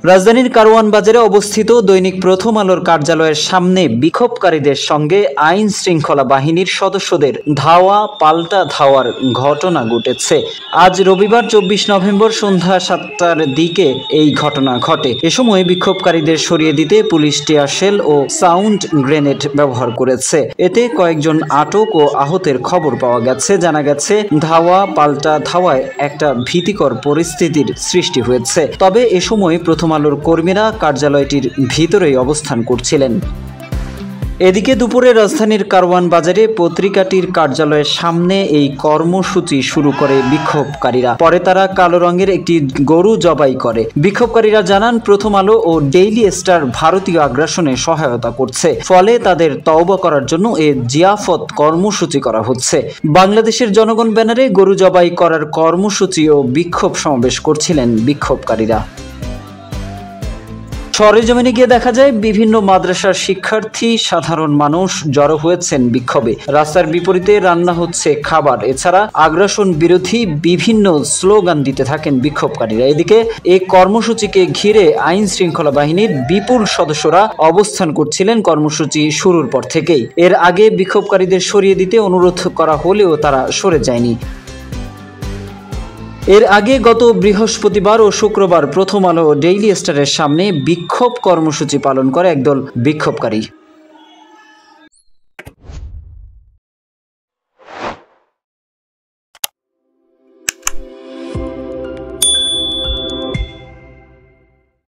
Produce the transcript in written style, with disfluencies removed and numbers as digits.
রাজধানীর কারওয়ান বাজারে অবস্থিত দৈনিক প্রথম আলোর কার্যালয়ের সামনে বিক্ষোভকারীদের সঙ্গে আইন শৃঙ্খলা বাহিনীর সদস্যদের ধাওয়া পাল্টা ধাওয়ার ঘটনা ঘটেছে। আজ রবিবার 24 নভেম্বর সন্ধ্যা 7টার দিকে এই ঘটনা ঘটে। এ সময় বিক্ষোভকারীদের সরিয়ে দিতে পুলিশ টিয়ার শেল ও সাউন্ড গ্রেনেড ব্যবহার করেছে। এতে কয়েকজন আটক ও আহতের খবর পাওয়া গেছে। জানা গেছে, ধাওয়া পাল্টা ধাওয়ায় একটা ভীতিকর পরিস্থিতির সৃষ্টি হয়েছে। তবে এ সময় প্রথম আলোর কর্মীরা কার্যালয়টির ভিতরেই অবস্থান করছিলেন। এদিকে দুপুরে রাজধানীর কারওয়ান বাজারে পত্রিকাটির কার্যালয়ের সামনে এই কর্মসূচি শুরু করে বিক্ষোভকারীরা। পরে তারা কালো রঙের একটি গরু জবাই করে। বিক্ষোভকারীরা জানান, প্রথম আলো ও ডেইলি স্টার ভারতীয় আগ্রাসনে সহায়তা করছে, ফলে তাদের তওবা করার জন্য এ জিয়াফত কর্মসূচি করা হচ্ছে। বাংলাদেশের জনগণ ব্যানারে গরু জবাই করার কর্মসূচি ও বিক্ষোভ সমাবেশ করছিলেন বিক্ষোভকারীরা। সরেজমিনে গিয়ে দেখা যায়, বিভিন্ন মাদ্রাসার শিক্ষার্থী সাধারণ মানুষ জড়ো হয়েছেন বিক্ষোভে। রাস্তার বিপরীতে রান্না হচ্ছে খাবার। এছাড়া আগ্রাসন বিরোধী বিভিন্ন স্লোগান দিতে থাকেন বিক্ষোভকারীরা। এদিকে এই কর্মসূচিকে ঘিরে আইন শৃঙ্খলা বাহিনীর বিপুল সদস্যরা অবস্থান করছিলেন কর্মসূচি শুরুর পর থেকেই। এর আগে বিক্ষোভকারীদের সরিয়ে দিতে অনুরোধ করা হলেও তারা সরে যায়নি। এর আগে গত বৃহস্পতিবার ও শুক্রবার প্রথম আলো ও ডেইলি স্টারের সামনে বিক্ষোভ কর্মসূচি পালন করে একদল বিক্ষোভকারী।